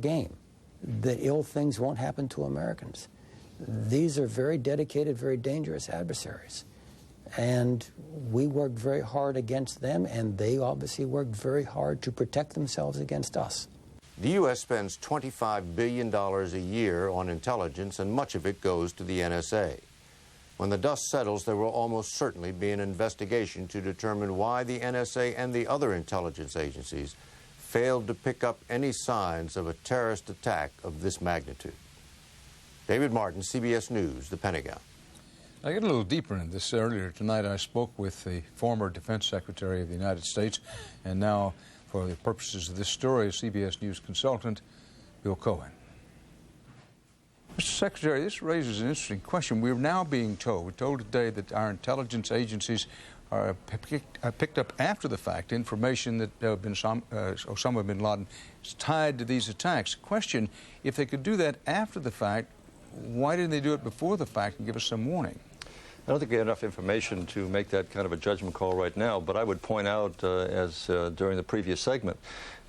game, that ill things won't happen to Americans. These are very dedicated, very dangerous adversaries. And we worked very hard against them, and they obviously worked very hard to protect themselves against us. The U.S. spends $25 billion a year on intelligence, and much of it goes to the NSA. When the dust settles, there will almost certainly be an investigation to determine why the NSA and the other intelligence agencies failed to pick up any signs of a terrorist attack of this magnitude. David Martin, CBS News, the Pentagon. I get a little deeper in this. Earlier tonight, I spoke with the former Defense Secretary of the United States, and now, for the purposes of this story, CBS News consultant Bill Cohen. Mr. Secretary, this raises an interesting question. We're now being told, we're told today that our intelligence agencies are picked up after the fact information that Osama bin Laden is tied to these attacks. Question, if they could do that after the fact, why didn't they do it before the fact and give us some warning? I don't think we have enough information to make that kind of a judgment call right now, but I would point out, as during the previous segment,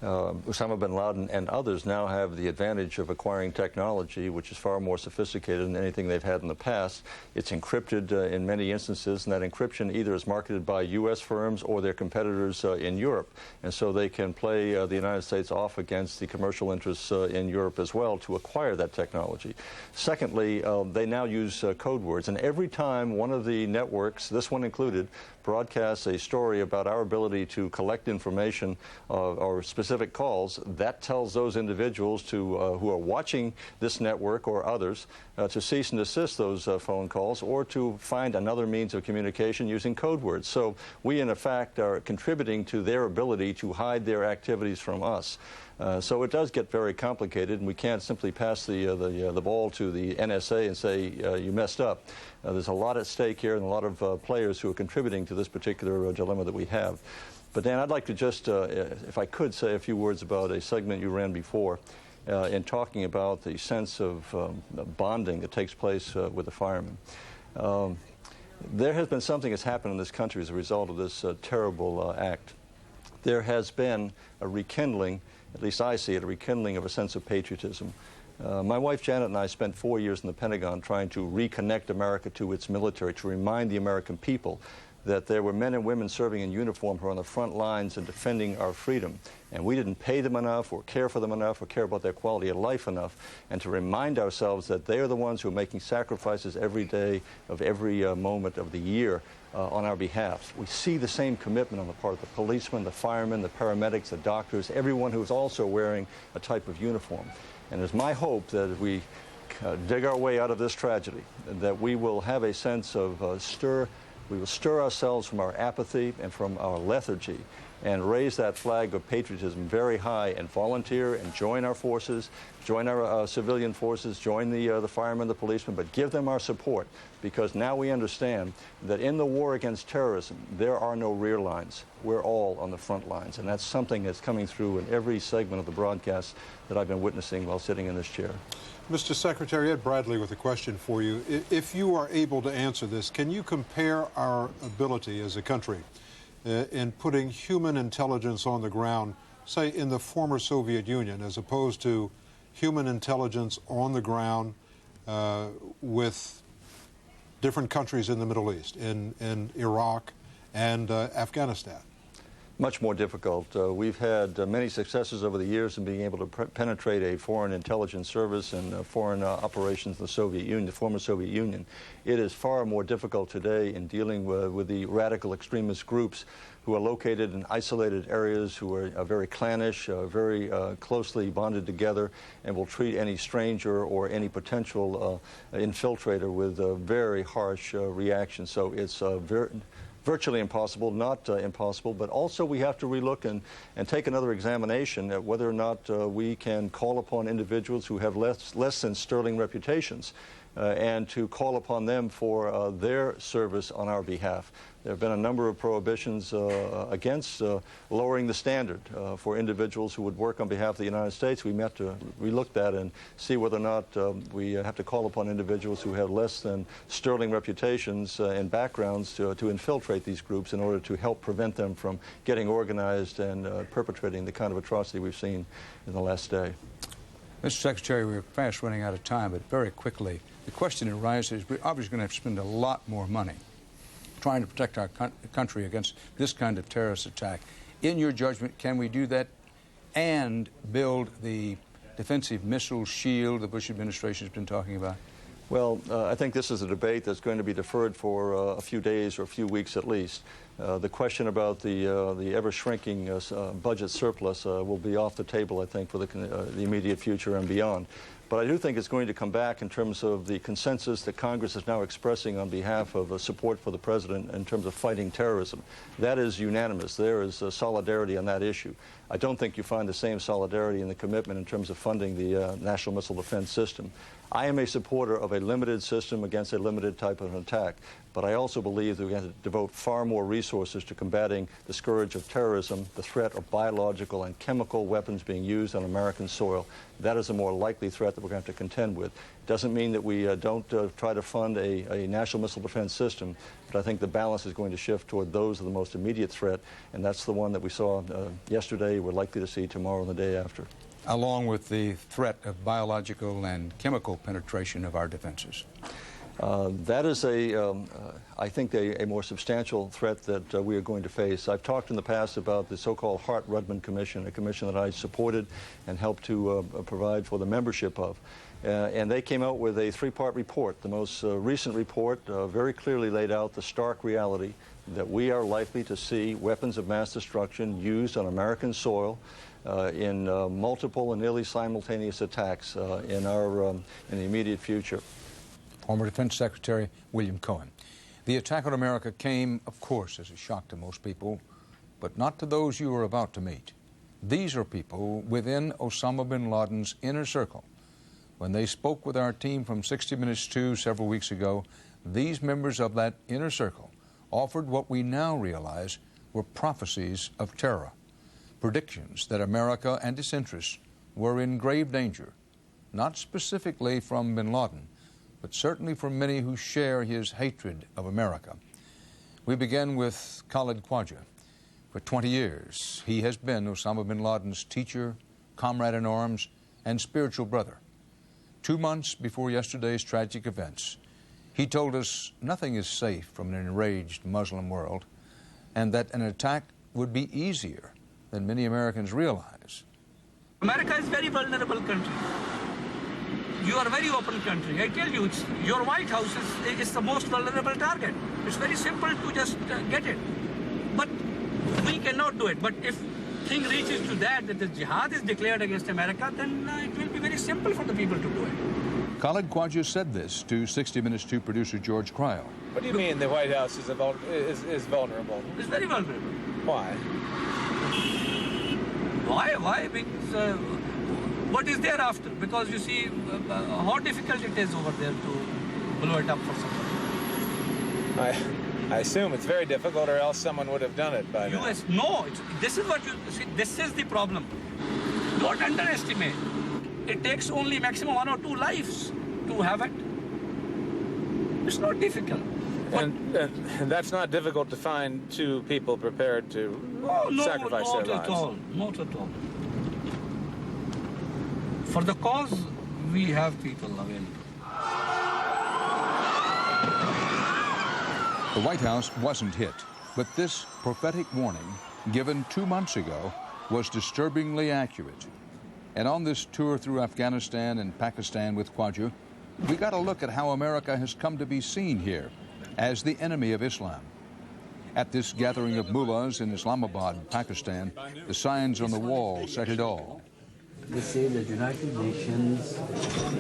Osama bin Laden and others now have the advantage of acquiring technology which is far more sophisticated than anything they've had in the past. It's encrypted in many instances, and that encryption either is marketed by U.S. firms or their competitors in Europe. And so they can play the United States off against the commercial interests in Europe as well to acquire that technology. Secondly, they now use code words, and every time one of the networks, this one included, broadcasts a story about our ability to collect information or specific calls, that tells those individuals to who are watching this network or others to cease and desist those phone calls or to find another means of communication using code words. So we, in effect, are contributing to their ability to hide their activities from us. So it does get very complicated, and we can't simply pass the ball to the NSA and say, you messed up. There's a lot at stake here and a lot of players who are contributing to this particular dilemma that we have. But Dan, I'd like to just, if I could, say a few words about a segment you ran before in talking about the sense of bonding that takes place with the firemen. There has been something that's happened in this country as a result of this terrible act. There has been a rekindling, at least I see it, a rekindling of a sense of patriotism. My wife Janet and I spent 4 years in the Pentagon trying to reconnect America to its military, to remind the American people that there were men and women serving in uniform who are on the front lines and defending our freedom. And we didn't pay them enough or care for them enough or care about their quality of life enough, and to remind ourselves that they are the ones who are making sacrifices every day of every moment of the year on our behalf. We see the same commitment on the part of the policemen, the firemen, the paramedics, the doctors, everyone who is also wearing a type of uniform. And it's my hope that as we dig our way out of this tragedy, that we will have a sense of we will stir ourselves from our apathy and from our lethargy and raise that flag of patriotism very high and volunteer and join our forces, join our civilian forces, join the firemen, the policemen, but give them our support, because now we understand that in the war against terrorism, there are no rear lines. We're all on the front lines, and that's something that's coming through in every segment of the broadcast that I've been witnessing while sitting in this chair. Mr. Secretary, Ed Bradley with a question for you. If you are able to answer this, can you compare our ability as a country in putting human intelligence on the ground, say, in the former Soviet Union, as opposed to human intelligence on the ground with different countries in the Middle East, in Iraq and Afghanistan? Much more difficult. We've had many successes over the years in being able to penetrate a foreign intelligence service and foreign operations in the Soviet Union, the former Soviet Union. It is far more difficult today in dealing with the radical extremist groups who are located in isolated areas, who are very clannish, very closely bonded together, and will treat any stranger or any potential infiltrator with very harsh reactions. So it's virtually impossible, not impossible, but also we have to relook and take another examination at whether or not we can call upon individuals who have less than sterling reputations and to call upon them for their service on our behalf. There have been a number of prohibitions against lowering the standard for individuals who would work on behalf of the United States. We have to relook that and see whether or not we have to call upon individuals who have less than sterling reputations and backgrounds to infiltrate these groups in order to help prevent them from getting organized and perpetrating the kind of atrocity we've seen in the last day. Mr. Secretary, we're fast running out of time, but very quickly, the question arises, we're obviously going to have to spend a lot more money trying to protect our country against this kind of terrorist attack. In your judgment, can we do that and build the defensive missile shield the Bush administration has been talking about? Well, I think this is a debate that's going to be deferred for a few days or a few weeks at least. The question about the ever-shrinking budget surplus will be off the table, I think, for the immediate future and beyond. But I do think it's going to come back in terms of the consensus that Congress is now expressing on behalf of support for the president in terms of fighting terrorism. That is unanimous. There is solidarity on that issue. I don't think you find the same solidarity in the commitment in terms of funding the National Missile Defense System. I am a supporter of a limited system against a limited type of attack, but I also believe that we have to devote far more resources to combating the scourge of terrorism, the threat of biological and chemical weapons being used on American soil. That is a more likely threat that we're going to have to contend with. Doesn't mean that we don't try to fund a national missile defense system, but I think the balance is going to shift toward those of the most immediate threat, and that's the one that we saw yesterday, we're likely to see tomorrow and the day after. Along with the threat of biological and chemical penetration of our defenses. That is, I think, a more substantial threat that we are going to face. I've talked in the past about the so-called Hart-Rudman Commission, a commission that I supported and helped to provide for the membership of. And they came out with a three-part report. The most recent report very clearly laid out the stark reality that we are likely to see weapons of mass destruction used on American soil in multiple and nearly simultaneous attacks in the immediate future. Former Defense Secretary William Cohen. The attack on America came, of course, as a shock to most people, but not to those you are about to meet. These are people within Osama bin Laden's inner circle. When they spoke with our team from 60 Minutes 2 several weeks ago, these members of that inner circle offered what we now realize were prophecies of terror, predictions that America and its interests were in grave danger, not specifically from bin Laden, but certainly from many who share his hatred of America. We begin with Khalid Khwaja. For 20 years, he has been Osama bin Laden's teacher, comrade in arms, and spiritual brother. 2 months before yesterday's tragic events, he told us nothing is safe from an enraged Muslim world, and that an attack would be easier than many Americans realize. America is a very vulnerable country. You are a very open country. I tell you, your White House is the most vulnerable target. It's very simple to just get it. But we cannot do it. But if thing reaches to that the jihad is declared against America, then it will be very simple for the people to do it. Khalid Khwaja said this to 60 Minutes 2 producer George Cryle. What do you mean the White House is vulnerable? It's very vulnerable. Why? Why? Because what is there after? Because you see how difficult it is over there to blow it up for somebody. I assume it's very difficult, or else someone would have done it by now. No, this is what you see. This is the problem. Don't underestimate. It takes only maximum 1 or 2 lives to have it. It's not difficult. And that's not difficult to find 2 people prepared to sacrifice their lives. Not at all. Not at all. For the cause, we have people available. The White House wasn't hit, but this prophetic warning, given 2 months ago, was disturbingly accurate. And on this tour through Afghanistan and Pakistan with Khwaja, we got a look at how America has come to be seen here as the enemy of Islam. At this gathering of mullahs in Islamabad, Pakistan, the signs on the wall said it all. They say the United Nations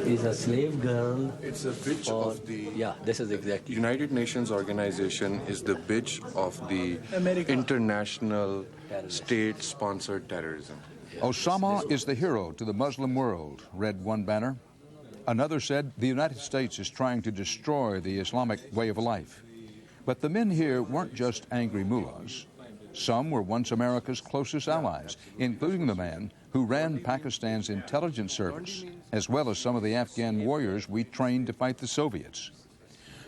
is a slave girl. It's a bitch of the... Yeah, this is exactly. United Nations organization is the bitch of the international state-sponsored terrorism. Osama is the hero to the Muslim world, read one banner. Another said the United States is trying to destroy the Islamic way of life. But the men here weren't just angry mullahs. Some were once America's closest allies, including the man who ran Pakistan's intelligence service, as well as some of the Afghan warriors we trained to fight the Soviets.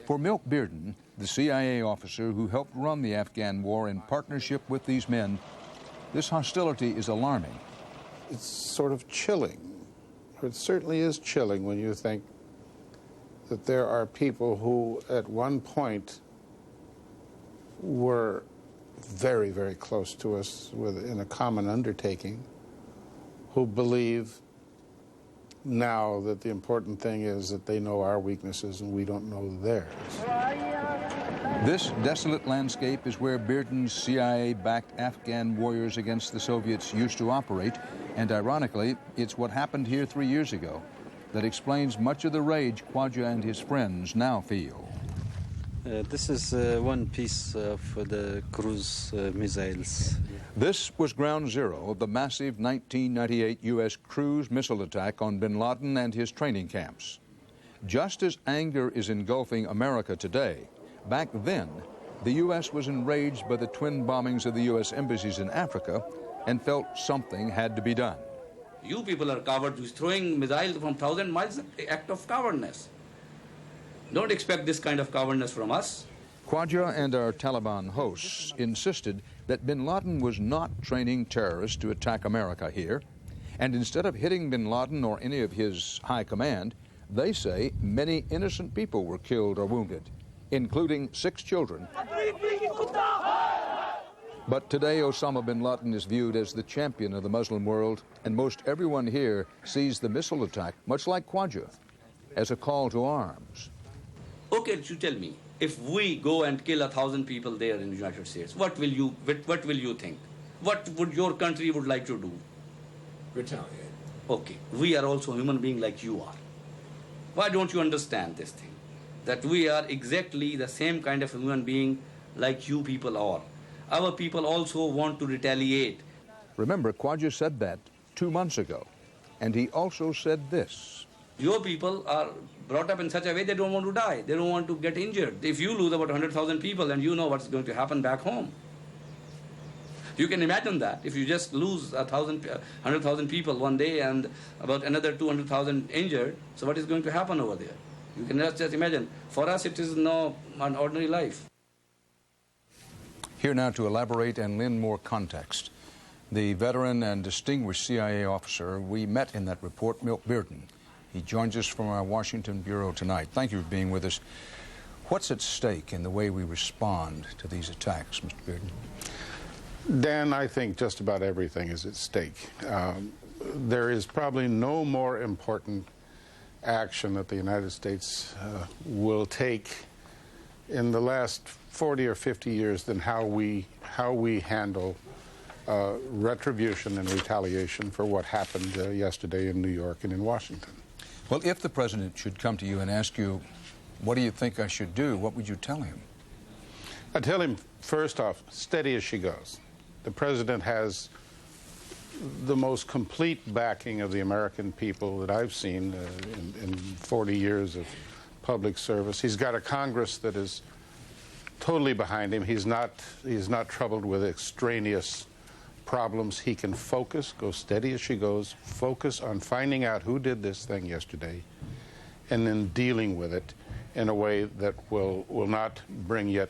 For Milk Bearden, the CIA officer who helped run the Afghan war in partnership with these men, this hostility is alarming. It's sort of chilling It certainly is chilling when you think that there are people who at one point were very, very close to us in a common undertaking, who believe now that the important thing is that they know our weaknesses and we don't know theirs. This desolate landscape is where Bearden's CIA-backed Afghan warriors against the Soviets used to operate, and ironically, it's what happened here 3 years ago that explains much of the rage Khwaja and his friends now feel. This is one piece of the cruise missiles. This was ground zero of the massive 1998 U.S. cruise missile attack on bin Laden and his training camps. Just as anger is engulfing America today, back then, the U.S. was enraged by the twin bombings of the U.S. embassies in Africa and felt something had to be done. You people are cowards. Throwing missiles from 1,000 miles is an act of cowardness. Don't expect this kind of cowardness from us. Khwaja and our Taliban hosts insisted that bin Laden was not training terrorists to attack America here, and instead of hitting bin Laden or any of his high command, they say many innocent people were killed or wounded, including 6 children. But today Osama bin Laden is viewed as the champion of the Muslim world, and most everyone here sees the missile attack, much like Khwaja, as a call to arms. Okay, you tell me, if we go and kill 1,000 people there in the United States, what will you think? What would your country would like to do? Retaliate. Okay, we are also human beings like you are. Why don't you understand this thing? That we are exactly the same kind of human being like you people are. Our people also want to retaliate. Remember, Khwaja said that 2 months ago, and he also said this. Your people are brought up in such a way they don't want to die. They don't want to get injured. If you lose about 100,000 people, and you know what's going to happen back home. You can imagine that. If you just lose 100,000 people one day and about another 200,000 injured, so what is going to happen over there? You can just imagine. For us, it is no an ordinary life. Here now to elaborate and lend more context. The veteran and distinguished CIA officer we met in that report, Milt Bearden. He joins us from our Washington bureau tonight. Thank you for being with us. What's at stake in the way we respond to these attacks, Mr. Bearden? Dan, I think just about everything is at stake. There is probably no more important action that the United States will take in the last 40 or 50 years than how we handle retribution and retaliation for what happened yesterday in New York and in Washington. Well, if the president should come to you and ask you, what do you think I should do, what would you tell him? I'd tell him, first off, steady as she goes. The president has the most complete backing of the American people that I've seen in 40 years of public service. He's got a Congress that is totally behind him. He's not troubled with extraneous problems. He can focus, go steady as she goes, focus on finding out who did this thing yesterday, and then dealing with it in a way that will not bring yet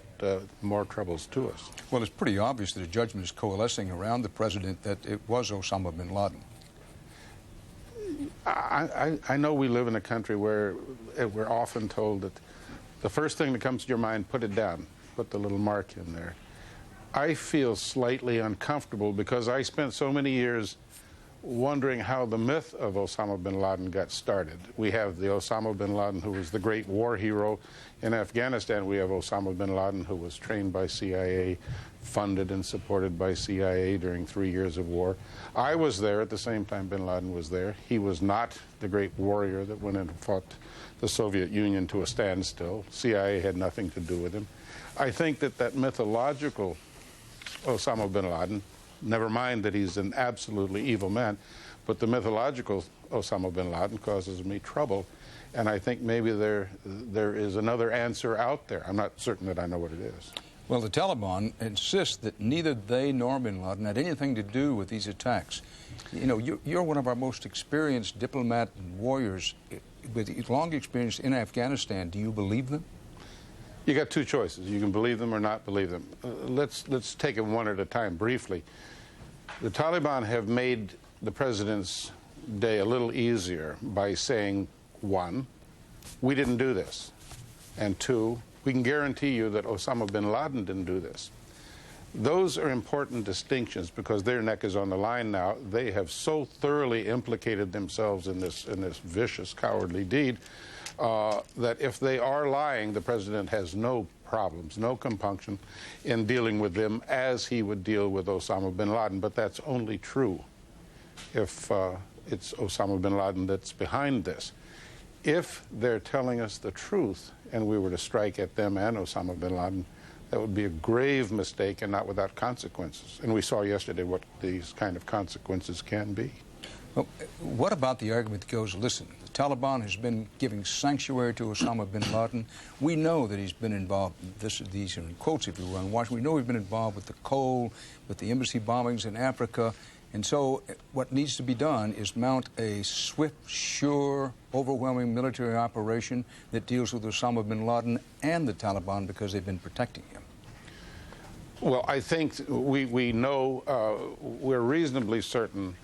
more troubles to us. Well, it's pretty obvious that a judgment is coalescing around the president that it was Osama bin Laden. I know we live in a country where we're often told that the first thing that comes to your mind, put it down, put the little mark in there. I feel slightly uncomfortable because I spent so many years wondering how the myth of Osama bin Laden got started. We have the Osama bin Laden who was the great war hero. In Afghanistan, we have Osama bin Laden who was trained by CIA, funded and supported by CIA during 3 years of war. I was there at the same time bin Laden was there. He was not the great warrior that went in and fought the Soviet Union to a standstill. CIA had nothing to do with him. I think that mythological Osama bin Laden, never mind that he's an absolutely evil man, but the mythological Osama bin Laden causes me trouble, and I think maybe there is another answer out there. I'm not certain that I know what it is. Well, the Taliban insist that neither they nor bin Laden had anything to do with these attacks. You know, you're one of our most experienced diplomat and warriors with long experience in Afghanistan. Do you believe them? You got two choices. You can believe them or not believe them. Let's take them one at a time briefly. The Taliban have made the president's day a little easier by saying, one, we didn't do this, and two, we can guarantee you that Osama bin Laden didn't do this. Those are important distinctions because their neck is on the line now. They have so thoroughly implicated themselves in this vicious, cowardly deed that if they are lying, the president has no problems, no compunction in dealing with them as he would deal with Osama bin Laden. But that's only true if it's Osama bin Laden that's behind this. If they're telling us the truth and we were to strike at them and Osama bin Laden, that would be a grave mistake and not without consequences. And we saw yesterday what these kind of consequences can be. Well, what about the argument that goes, listen, the Taliban has been giving sanctuary to Osama bin Laden. We know that he's been involved, these are in quotes if you will, watch. We know he's been involved with the coal, with the embassy bombings in Africa. And so what needs to be done is mount a swift, sure, overwhelming military operation that deals with Osama bin Laden and the Taliban because they've been protecting him. Well, I think we know, we're reasonably certain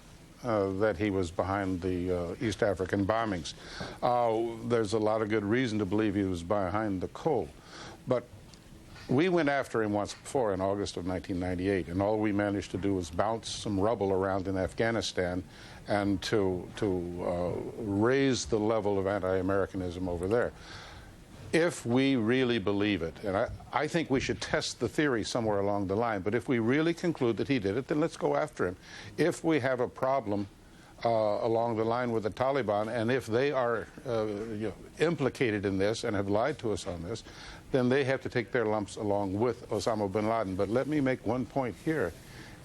that he was behind the East African bombings. There's a lot of good reason to believe he was behind the coal. But we went after him once before in August of 1998, and all we managed to do was bounce some rubble around in Afghanistan and to raise the level of anti-Americanism over there. If we really believe it, and I think we should test the theory somewhere along the line, but if we really conclude that he did it, then let's go after him. If we have a problem along the line with the Taliban, and if they are implicated in this and have lied to us on this, then they have to take their lumps along with Osama bin Laden. But let me make one point here,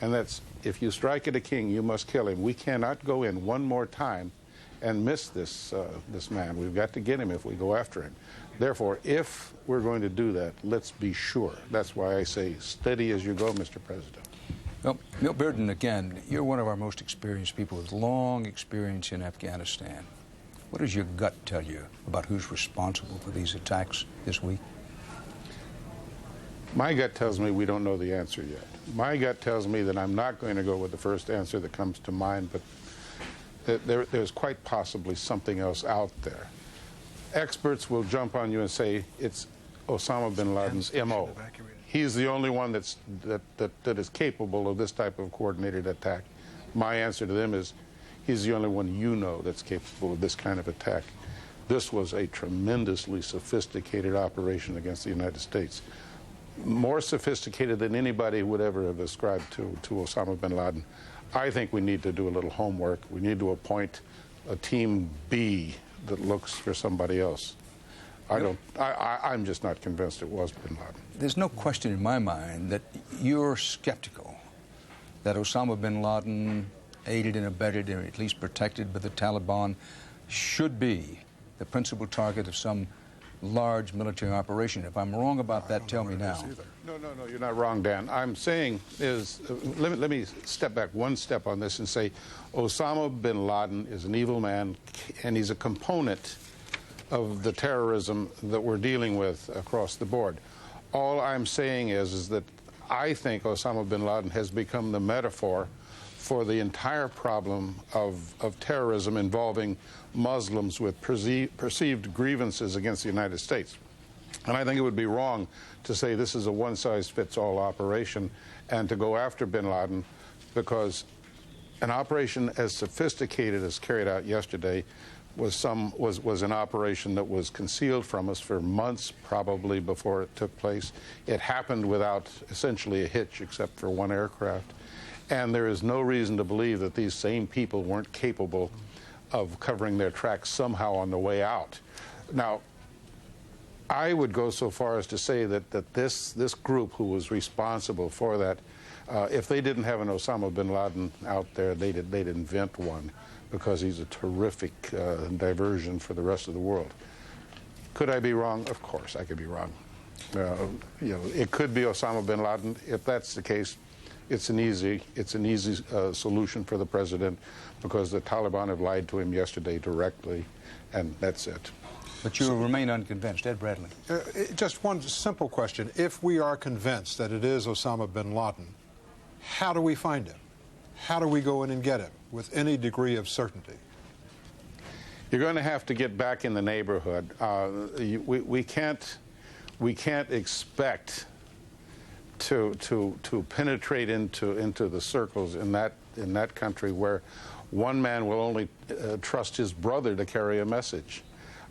and that's if you strike at a king, you must kill him. We cannot go in one more time and miss this man. We've got to get him if we go after him. Therefore, if we're going to do that, let's be sure. That's why I say steady as you go, Mr. President. Well, Milt Bearden, again, you're one of our most experienced people with long experience in Afghanistan. What does your gut tell you about who's responsible for these attacks this week? My gut tells me we don't know the answer yet. My gut tells me that I'm not going to go with the first answer that comes to mind, but that there's quite possibly something else out there. Experts will jump on you and say it's Osama bin Laden's M.O. He's the only one that is capable of this type of coordinated attack. My answer to them is he's the only one you know that's capable of this kind of attack. This was a tremendously sophisticated operation against the United States. More sophisticated than anybody would ever have ascribed to Osama bin Laden. I think we need to do a little homework. We need to appoint a team B that looks for somebody else. I'm just not convinced it was bin Laden. There's no question in my mind that you're skeptical that Osama bin Laden, aided and abetted, or at least protected by the Taliban, should be the principal target of some large military operation. If I'm wrong about that, tell me now. No, you're not wrong, Dan. I'm saying is, let me step back one step on this and say Osama bin Laden is an evil man, and he's a component of the terrorism that we're dealing with across the board. All I'm saying is that I think Osama bin Laden has become the metaphor for the entire problem of terrorism involving Muslims with perceived grievances against the United States. And I think it would be wrong to say this is a one-size-fits-all operation and to go after bin Laden, because an operation as sophisticated as carried out yesterday was an operation that was concealed from us for months probably before it took place. It happened without essentially a hitch except for one aircraft. And there is no reason to believe that these same people weren't capable of covering their tracks somehow on the way out. Now, I would go so far as to say that this group who was responsible for that, if they didn't have an Osama bin Laden out there, they'd invent one, because he's a terrific diversion for the rest of the world. Could I be wrong? Of course, I could be wrong. It could be Osama bin Laden. If that's the case, it's an easy solution for the president, because the Taliban have lied to him yesterday directly, and that's it. But you remain unconvinced. Ed Bradley. Just one simple question. If we are convinced that it is Osama bin Laden, how do we find him? how do we go in and get him with any degree of certainty? You're going to have to get back in the neighborhood. We can't expect to penetrate into the circles in that country where one man will only trust his brother to carry a message.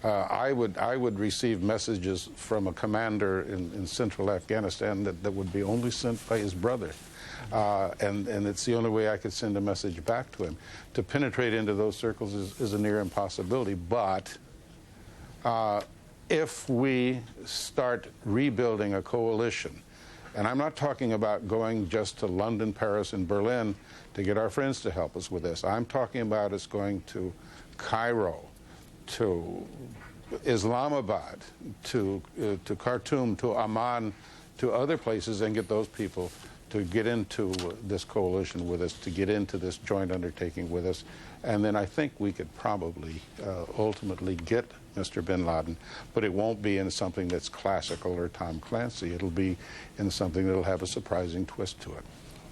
I would receive messages from a commander in central Afghanistan that would be only sent by his brother. And it's the only way I could send a message back to him. To penetrate into those circles is a near impossibility. But if we start rebuilding a coalition, and I'm not talking about going just to London, Paris, and Berlin to get our friends to help us with this. I'm talking about us going to Cairo, to Islamabad, to Khartoum, to Amman, to other places, and get those people to get into this coalition with us, to get into this joint undertaking with us. And then I think we could probably ultimately get Mr. bin Laden, but it won't be in something that's classical or Tom Clancy. It'll be in something that'll have a surprising twist to it.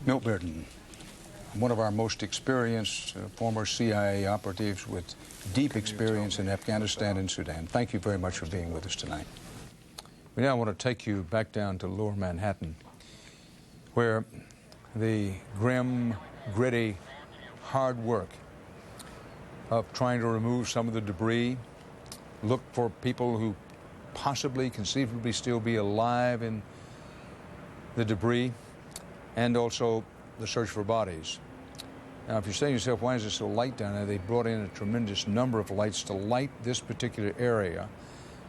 Milt Bearden, one of our most experienced former CIA operatives with deep experience in Afghanistan and Sudan. Thank you very much for being with us tonight. We now want to take you back down to Lower Manhattan, where the grim, gritty, hard work of trying to remove some of the debris, look for people who possibly, conceivably still be alive in the debris, and also the search for bodies. Now, if you're saying to yourself, why is it so light down there? They brought in a tremendous number of lights to light this particular area,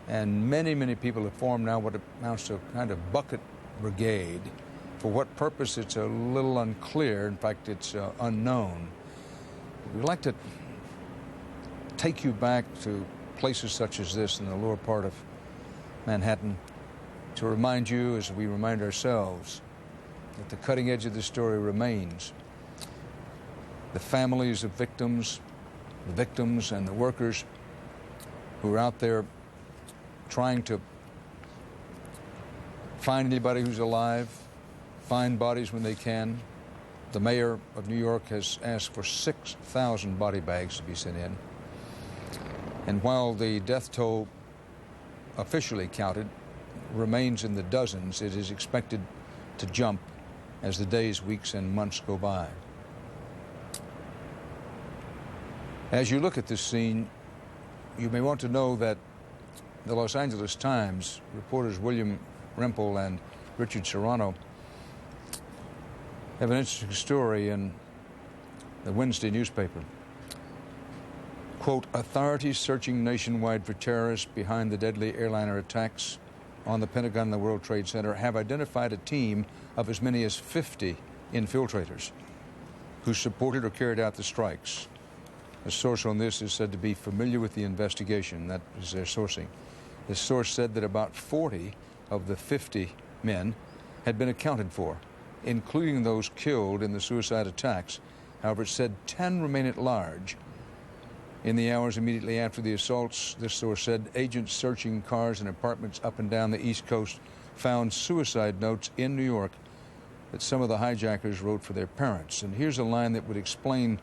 and many, many people have formed now what amounts to a kind of bucket brigade. For what purpose, it's a little unclear. In fact, it's unknown. We'd like to take you back to places such as this in the lower part of Manhattan to remind you, as we remind ourselves, that the cutting edge of this story remains. The families of victims, the victims and the workers who are out there trying to find anybody who's alive, find bodies when they can. The mayor of New York has asked for 6,000 body bags to be sent in. And while the death toll officially counted remains in the dozens, it is expected to jump as the days, weeks, and months go by. As you look at this scene, you may want to know that the Los Angeles Times, reporters William Rempel and Richard Serrano, have an interesting story in the Wednesday newspaper. Quote, authorities searching nationwide for terrorists behind the deadly airliner attacks on the Pentagon and the World Trade Center have identified a team of as many as 50 infiltrators who supported or carried out the strikes. A source on this is said to be familiar with the investigation. That is their sourcing. The source said that about 40 of the 50 men had been accounted for, including those killed in the suicide attacks. However, it said 10 remain at large. In the hours immediately after the assaults, this source said, agents searching cars and apartments up and down the East Coast found suicide notes in New York that some of the hijackers wrote for their parents. And here's a line that would explain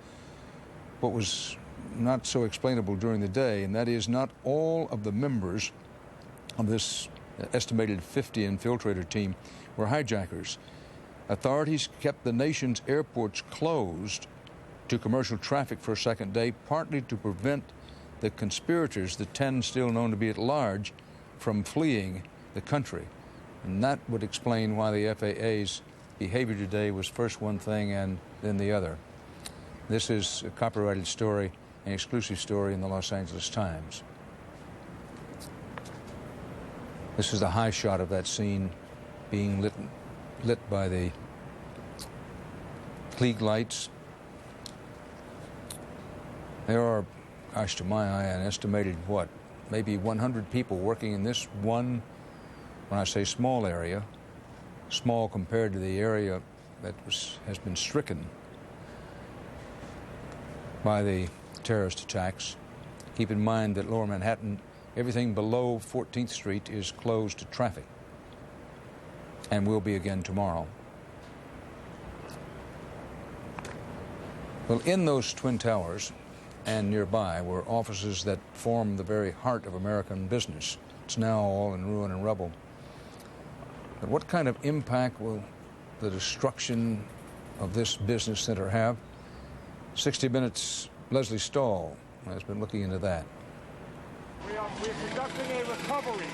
what was not so explainable during the day, and that is not all of the members of this estimated 50 infiltrator team were hijackers. Authorities kept the nation's airports closed to commercial traffic for a second day, partly to prevent the conspirators, the 10 still known to be at large, from fleeing the country. And that would explain why the FAA's behavior today was first one thing and then the other. This is a copyrighted story, an exclusive story in the Los Angeles Times. This is the high shot of that scene being lit by the Klieg lights. There are, gosh, to my eye, an estimated, maybe 100 people working in this one, when I say small area, small compared to the area that has been stricken by the terrorist attacks. Keep in mind that Lower Manhattan, everything below 14th Street is closed to traffic and will be again tomorrow. Well, in those Twin Towers and nearby were offices that form the very heart of American business. It's now all in ruin and rubble. But what kind of impact will the destruction of this business center have? 60 Minutes' Leslie Stahl has been looking into that. We're conducting a recovery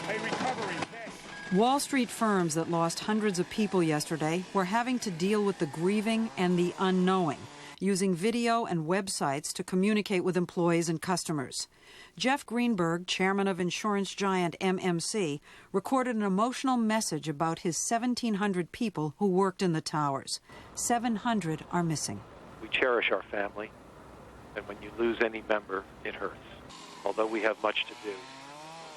test. Wall Street firms that lost hundreds of people yesterday were having to deal with the grieving and the unknowing, using video and websites to communicate with employees and customers. Jeff Greenberg, chairman of insurance giant MMC, recorded an emotional message about his 1,700 people who worked in the towers. 700 are missing. We cherish our family, and when you lose any member, it hurts. Although we have much to do,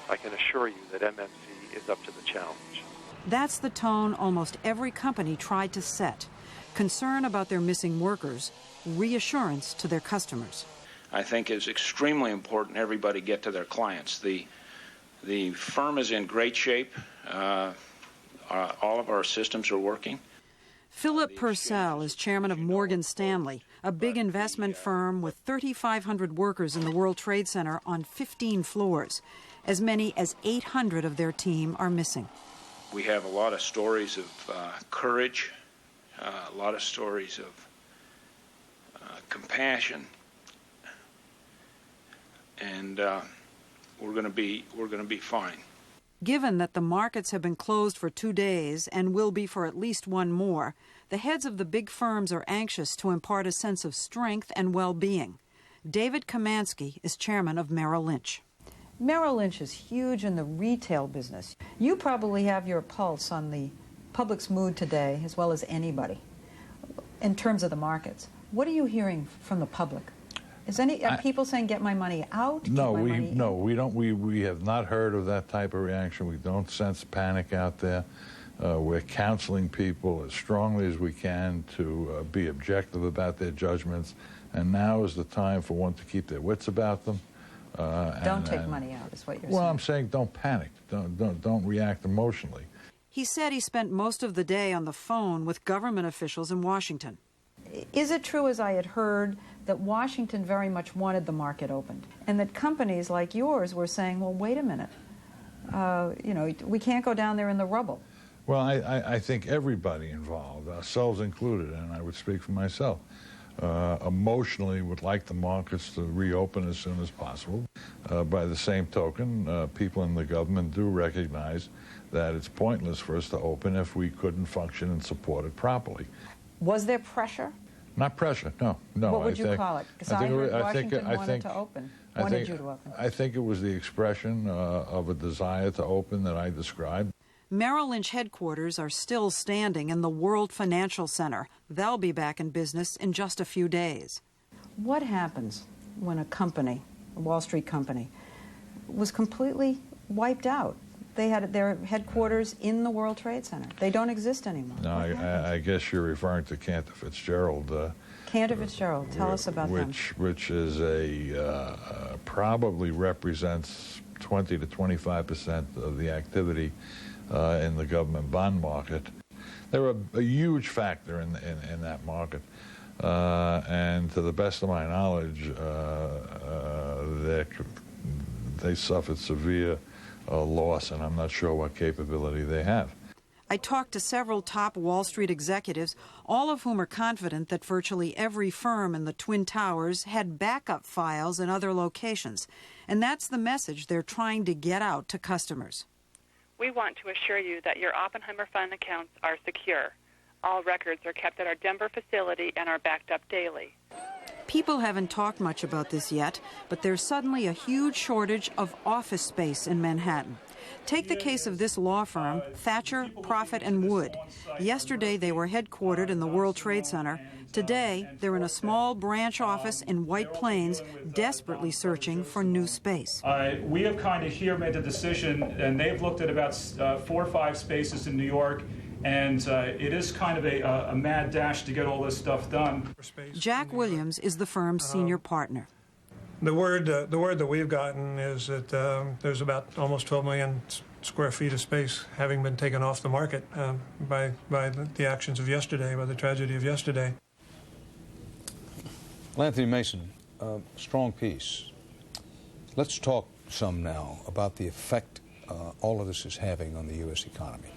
I can assure you that MMC is up to the challenge. That's the tone almost every company tried to set. Concern about their missing workers, reassurance to their customers. I think it's extremely important everybody get to their clients. The firm is in great shape. All of our systems are working. Philip Purcell is chairman of Morgan Stanley, a big investment firm with 3,500 workers in the World Trade Center on 15 floors. As many as 800 of their team are missing. We have a lot of stories of courage, a lot of stories of compassion, and we're going to be fine. Given that the markets have been closed for 2 days and will be for at least one more, the heads of the big firms are anxious to impart a sense of strength and well-being. David Kamansky is chairman of Merrill Lynch. Merrill Lynch is huge in the retail business. You probably have your pulse on the public's mood today as well as anybody in terms of the markets. What are you hearing from the public? Are people saying, get my money out? No, we don't. We have not heard of that type of reaction. We don't sense panic out there. We're counseling people as strongly as we can to be objective about their judgments. And now is the time for one to keep their wits about them. Don't take money out, is what you're saying. Well, I'm saying don't panic. Don't react emotionally. He said he spent most of the day on the phone with government officials in Washington. Is it true, as I had heard, that Washington very much wanted the market opened, and that companies like yours were saying, well, wait a minute, we can't go down there in the rubble? Well, I think everybody involved, ourselves included, and I would speak for myself, emotionally would like the markets to reopen as soon as possible. By the same token, people in the government do recognize that it's pointless for us to open if we couldn't function and support it properly. Was there pressure? Not pressure, no. What would you call it? Because I heard Washington wanted to open. Wanted you to open. I think it was the expression of a desire to open that I described. Merrill Lynch headquarters are still standing in the World Financial Center. They'll be back in business in just a few days. What happens when a company, a Wall Street company, was completely wiped out? They had their headquarters in the World Trade Center. They don't exist anymore. No, I guess you're referring to Cantor Fitzgerald. Cantor Fitzgerald, tell us about them. Which is probably represents 20 to 25% of the activity in the government bond market. They're a huge factor in that market. And to the best of my knowledge, they suffered severe loss, and I'm not sure what capability they have. I talked to several top Wall Street executives, all of whom are confident that virtually every firm in the Twin Towers had backup files in other locations. And that's the message they're trying to get out to customers. We want to assure you that your Oppenheimer Fund accounts are secure. All records are kept at our Denver facility and are backed up daily. People haven't talked much about this yet, but there's suddenly a huge shortage of office space in Manhattan. Take the case of this law firm, Thatcher, Prophet & Wood. Yesterday, they were headquartered in the World Trade Center. Today, they're in a small branch office in White Plains, desperately searching for new space. We have kind of here made the decision, and they've looked at about 4 or 5 spaces in New York, and it is kind of a mad dash to get all this stuff done. Jack Williams is the firm's senior partner. The word that we've gotten is that there's about almost 12 million square feet of space having been taken off the market by the actions of yesterday, by the tragedy of yesterday. Well, Anthony Mason, strong piece. Let's talk some now about the effect all of this is having on the U.S. economy.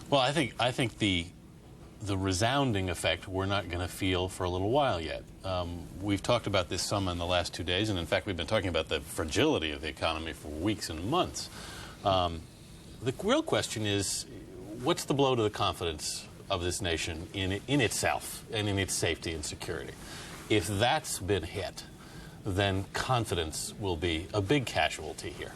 Well, I think the resounding effect we're not going to feel for a little while yet. We've talked about this some in the last 2 days, and in fact we've been talking about the fragility of the economy for weeks and months. The real question is, what's the blow to the confidence of this nation in itself and in its safety and security? If that's been hit, then confidence will be a big casualty here.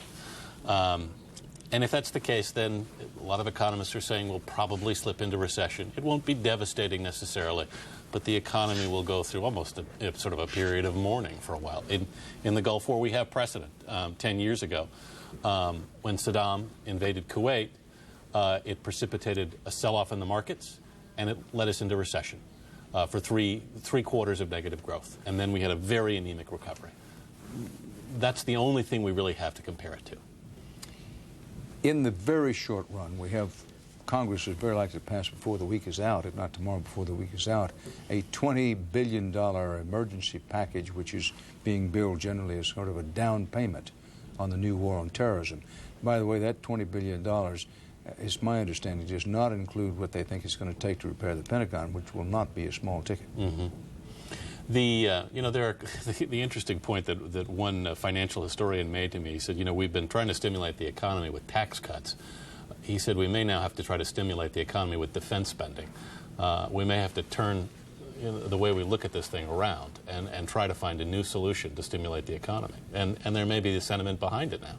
And if that's the case, then a lot of economists are saying we'll probably slip into recession. It won't be devastating necessarily, but the economy will go through almost sort of a period of mourning for a while. In the Gulf War, we have precedent. 10 years ago, when Saddam invaded Kuwait, it precipitated a sell-off in the markets, and it led us into recession for three quarters of negative growth. And then we had a very anemic recovery. That's the only thing we really have to compare it to. In the very short run, we have Congress is very likely to pass before the week is out, if not tomorrow before the week is out, a $20 billion emergency package, which is being billed generally as sort of a down payment on the new war on terrorism. By the way, that $20 billion, is my understanding, does not include what they think it's going to take to repair the Pentagon, which will not be a small ticket. Mm-hmm. The interesting point that one financial historian made to me, he said, we've been trying to stimulate the economy with tax cuts. He said we may now have to try to stimulate the economy with defense spending. We may have to turn the way we look at this thing around and try to find a new solution to stimulate the economy. And there may be the sentiment behind it now.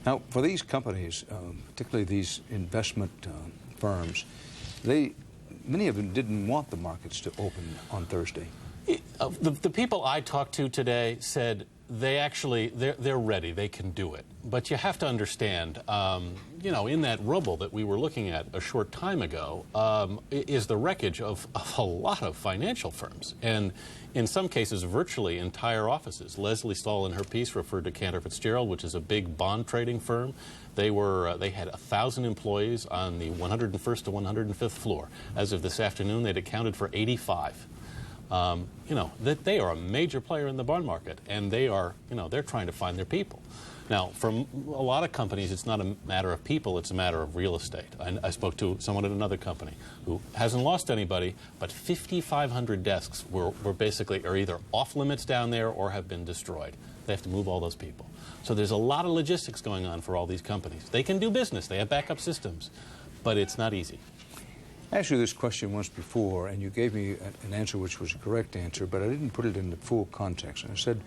Now, for these companies, particularly these investment firms, many of them didn't want the markets to open on Thursday. The people I talked to today said they're ready, they can do it. But you have to understand, in that rubble that we were looking at a short time ago is the wreckage of a lot of financial firms, and in some cases virtually entire offices. Leslie Stahl in her piece referred to Cantor Fitzgerald, which is a big bond trading firm. They had 1,000 employees on the 101st to 105th floor. As of this afternoon, they'd accounted for 85. That they are a major player in the bond market, and they're trying to find their people. Now, for a lot of companies, it's not a matter of people, it's a matter of real estate. I spoke to someone at another company who hasn't lost anybody, but 5,500 desks are either off limits down there or have been destroyed. They have to move all those people. So there's a lot of logistics going on for all these companies. They can do business, they have backup systems, but it's not easy. I asked you this question once before, and you gave me an answer which was a correct answer, but I didn't put it in the full context. And I said,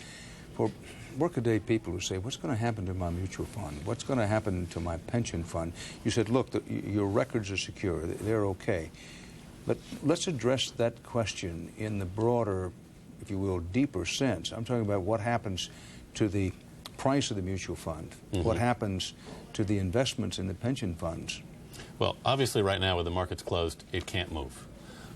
for workaday people who say, what's going to happen to my mutual fund? What's going to happen to my pension fund? You said, look, your records are secure. They're okay. But let's address that question in the broader, if you will, deeper sense. I'm talking about what happens to the price of the mutual fund, what happens to the investments in the pension funds. Well, obviously right now with the markets closed, it can't move.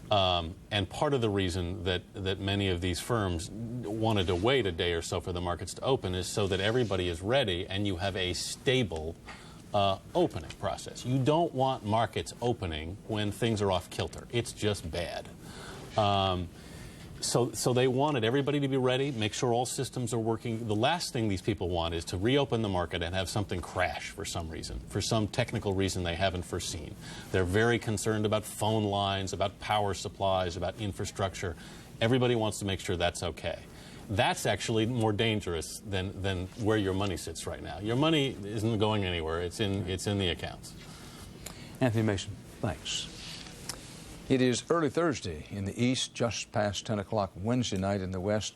And part of the reason that many of these firms wanted to wait a day or so for the markets to open is so that everybody is ready and you have a stable opening process. You don't want markets opening when things are off kilter. It's just bad. So they wanted everybody to be ready, make sure all systems are working. The last thing these people want is to reopen the market and have something crash for some reason, for some technical reason they haven't foreseen. They're very concerned about phone lines, about power supplies, about infrastructure. Everybody wants to make sure that's okay. That's actually more dangerous than where your money sits right now. Your money isn't going anywhere. It's in the accounts. Anthony Mason, thanks. It is early Thursday in the East, just past 10 o'clock Wednesday night in the West,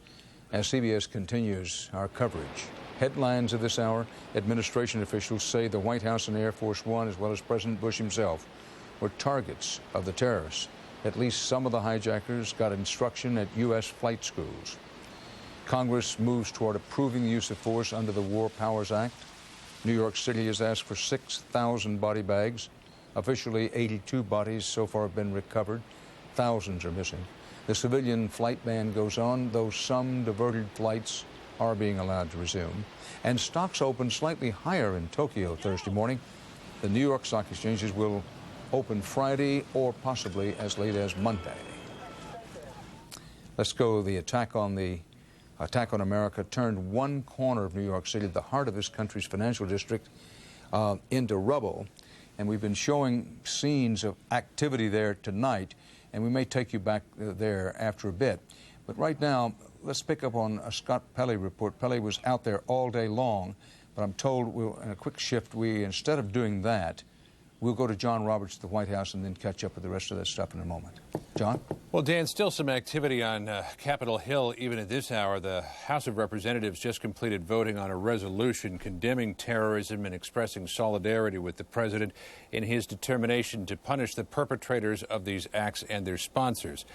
as CBS continues our coverage. Headlines of this hour: administration officials say the White House and Air Force One, as well as President Bush himself, were targets of the terrorists. At least some of the hijackers got instruction at U.S. flight schools. Congress moves toward approving the use of force under the War Powers Act. New York City has asked for 6,000 body bags. Officially, 82 bodies so far have been recovered. Thousands are missing. The civilian flight ban goes on, though some diverted flights are being allowed to resume. And stocks open slightly higher in Tokyo Thursday morning. The New York Stock Exchanges will open Friday or possibly as late as Monday. Let's go. The attack on America turned one corner of New York City, the heart of this country's financial district, into rubble. And we've been showing scenes of activity there tonight, and we may take you back there after a bit. But right now, let's pick up on a Scott Pelley report. Pelley was out there all day long, but I'm told in a quick shift, instead of doing that, we'll go to John Roberts at the White House and then catch up with the rest of that stuff in a moment. John? Well, Dan, still some activity on Capitol Hill even at this hour. The House of Representatives just completed voting on a resolution condemning terrorism and expressing solidarity with the president in his determination to punish the perpetrators of these acts and their sponsors.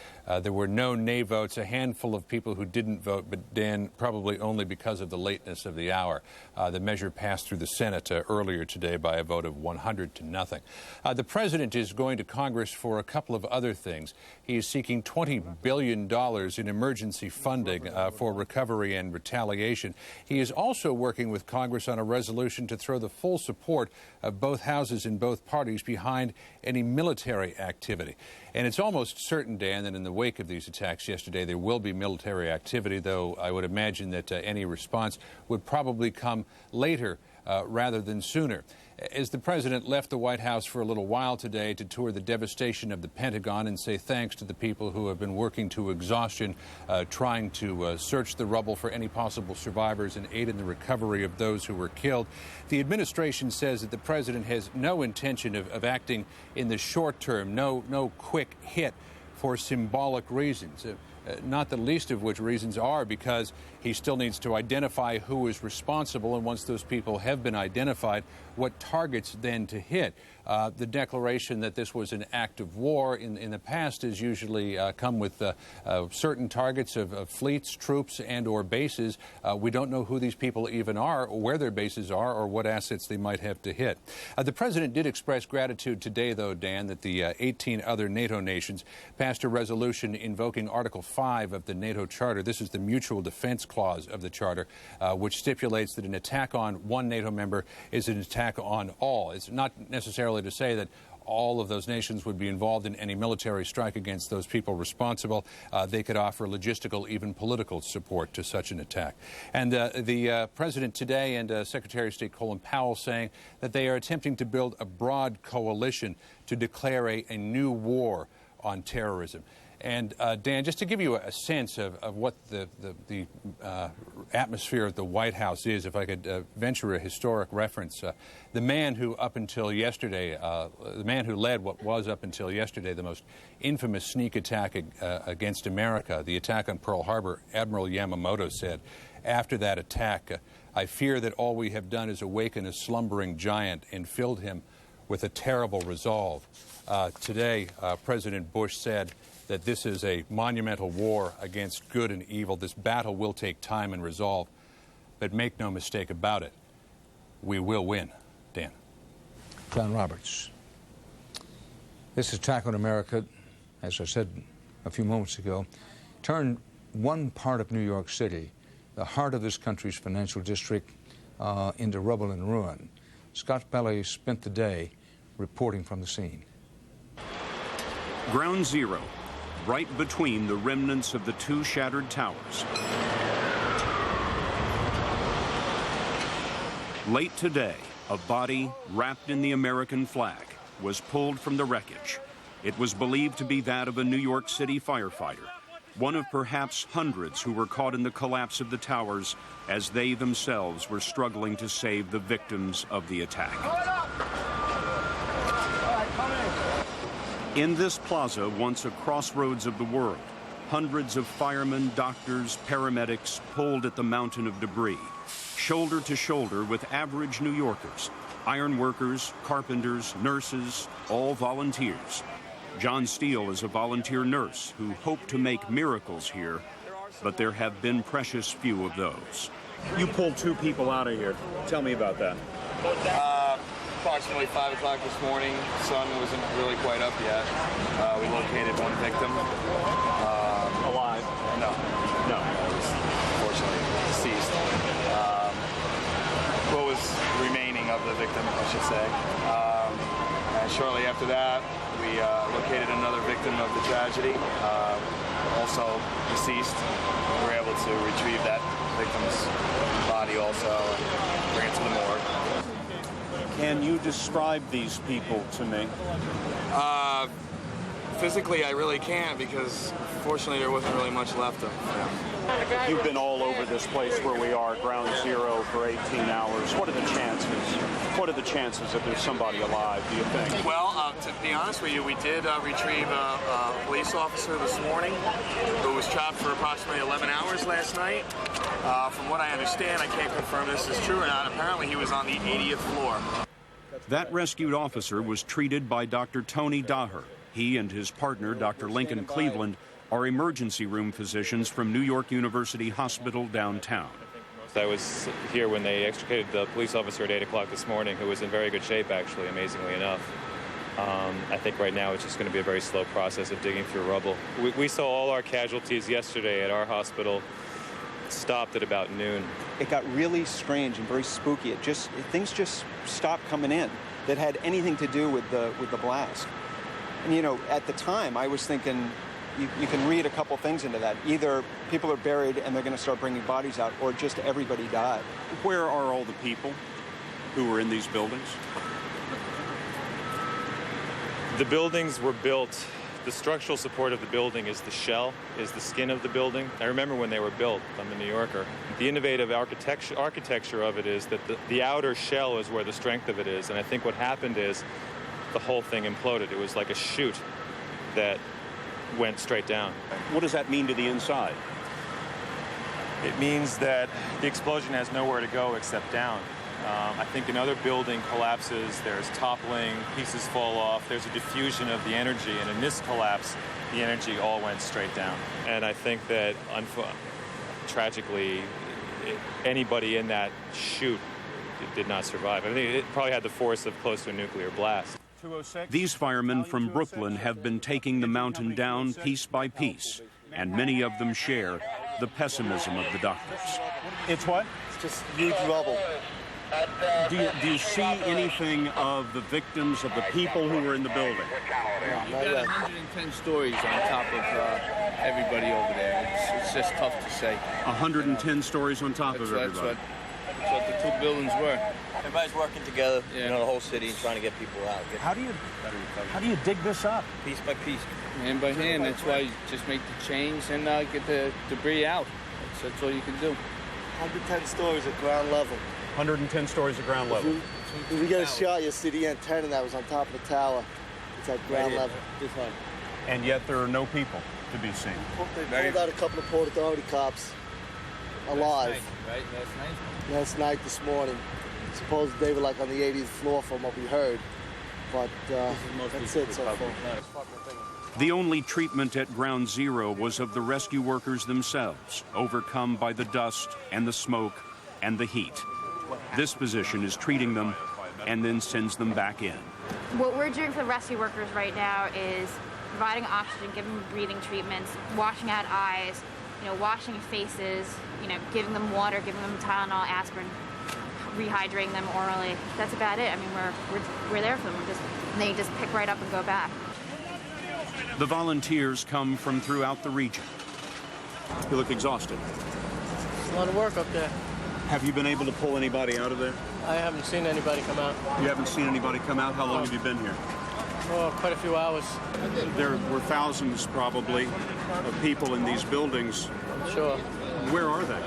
There were no nay votes, a handful of people who didn't vote, but Dan, probably only because of the lateness of the hour. The measure passed through the Senate earlier today by a vote of 100 to nothing. The president is going to Congress for a couple of other things. He is seeking $20 billion in emergency funding for recovery and retaliation. He is also working with Congress on a resolution to throw the full support of both houses and both parties behind any military activity. And it's almost certain, Dan, that in the wake of these attacks yesterday, there will be military activity, though I would imagine that any response would probably come later rather than sooner. As the president left the White House for a little while today to tour the devastation of the Pentagon and say thanks to the people who have been working to exhaustion, trying to search the rubble for any possible survivors and aid in the recovery of those who were killed, the administration says that the president has no intention of acting in the short term, no quick hit for symbolic reasons. Not the least of which reasons are because he still needs to identify who is responsible, and once those people have been identified, what targets then to hit. The declaration that this was an act of war in the past has usually come with certain targets of fleets, troops, and or bases. We don't know who these people even are, or where their bases are, or what assets they might have to hit. The president did express gratitude today, though, Dan, that the 18 other NATO nations passed a resolution invoking Article 5 of the NATO Charter. This is the Mutual Defense Clause of the Charter, which stipulates that an attack on one NATO member is an attack on all. It's not necessarily to say that all of those nations would be involved in any military strike against those people responsible. They could offer logistical, even political support to such an attack. And the president today and Secretary of State Colin Powell saying that they are attempting to build a broad coalition to declare a new war on terrorism. And, Dan, just to give you a sense of what the atmosphere at the White House is, if I could venture a historic reference, the man who up until yesterday, the man who led what was up until yesterday the most infamous sneak attack against America, the attack on Pearl Harbor, Admiral Yamamoto said, after that attack, I fear that all we have done is awaken a slumbering giant and filled him with a terrible resolve. Today, President Bush said that this is a monumental war against good and evil. This battle will take time and resolve, but make no mistake about it, we will win. Dan. John Roberts. This attack on America, as I said a few moments ago, turned one part of New York City, the heart of this country's financial district, into rubble and ruin. Scott Pelley spent the day reporting from the scene. Ground zero, right between the remnants of the two shattered towers. Late today, a body wrapped in the American flag was pulled from the wreckage. It was believed to be that of a New York City firefighter, one of perhaps hundreds who were caught in the collapse of the towers as they themselves were struggling to save the victims of the attack. In this plaza, once a crossroads of the world, hundreds of firemen, doctors, paramedics pulled at the mountain of debris, shoulder to shoulder with average New Yorkers, iron workers, carpenters, nurses, all volunteers. John Steele is a volunteer nurse who hoped to make miracles here, but there have been precious few of those. You pulled two people out of here. Tell me about that. Approximately 5 o'clock this morning. The sun wasn't really quite up yet. We located one victim. Alive? No. No. Was unfortunately deceased. What was remaining of the victim, I should say. And shortly after that, we located another victim of the tragedy. also deceased. We were able to retrieve that victim's body also and bring it to the morgue. Can you describe these people to me? Physically, I really can't because, fortunately, there wasn't really much left of them. You've been all over this place where we are, ground zero, for 18 hours. What are the chances? What are the chances that there's somebody alive, do you think? Well, to be honest with you, we did retrieve a police officer this morning who was trapped for approximately 11 hours last night. From what I understand, I can't confirm this is true or not. Apparently, he was on the 80th floor. That rescued officer was treated by Dr. Tony Daher. He and his partner, Dr. Lincoln Cleveland, are emergency room physicians from New York University Hospital downtown. I was here when they extricated the police officer at 8 o'clock this morning, who was in very good shape, actually, amazingly enough. I think right now it's just going to be a very slow process of digging through rubble. We saw all our casualties yesterday at our hospital stopped at about noon. It got really strange and very spooky. Things just stopped coming in that had anything to do with the blast. And, you know, at the time, I was thinking, you can read a couple things into that. Either people are buried and they're going to start bringing bodies out, or just everybody died. Where are all the people who were in these buildings? The buildings were built, the structural support of the building is the shell, is the skin of the building. I remember when they were built. I'm a New Yorker. The innovative architecture of it is that the outer shell is where the strength of it is. And I think what happened is the whole thing imploded. It was like a chute that went straight down. What does that mean to the inside? It means that the explosion has nowhere to go except down. I think another building collapses, there's toppling, pieces fall off, there's a diffusion of the energy, and in this collapse, the energy all went straight down. And I think that, tragically, anybody in that chute did not survive. I think it probably had the force of close to a nuclear blast. These firemen from Brooklyn have been taking the mountain down piece by piece, and many of them share the pessimism of the doctors. It's what? It's just huge rubble. Do you see anything of the victims, of the people who were in the building? You've got 110 stories on top of everybody over there. It's just tough to say. 110 stories on top of everybody. That's what the two buildings were. Everybody's working together, you know, the whole city, and trying to get people out. How do you dig this up? Piece by piece. Hand by hand. That's why you just make the chains and get the debris out. That's all you can do. 110 stories at ground level. 110 stories at ground level. If you get a shot, you'll see the antenna that was on top of the tower. It's at ground level. And yet there are no people to be seen. They pulled out a couple of Port Authority cops alive. Last night, right? Last night? Last night, this morning. Suppose they were like on the 80th floor from what we heard. But that's it so far. The only treatment at Ground Zero was of the rescue workers themselves, overcome by the dust and the smoke and the heat. This position is treating them and then sends them back in. What we're doing for the rescue workers right now is providing oxygen, giving them breathing treatments, washing out eyes, washing faces, giving them water, giving them Tylenol, aspirin, rehydrating them orally. That's about it. I mean, we're there for them. They just pick right up and go back. The volunteers come from throughout the region. You look exhausted. It's a lot of work up there. Have you been able to pull anybody out of there? I haven't seen anybody come out. You haven't seen anybody come out? How long have you been here? Oh, quite a few hours. There were thousands, probably, of people in these buildings. Sure. Where are they?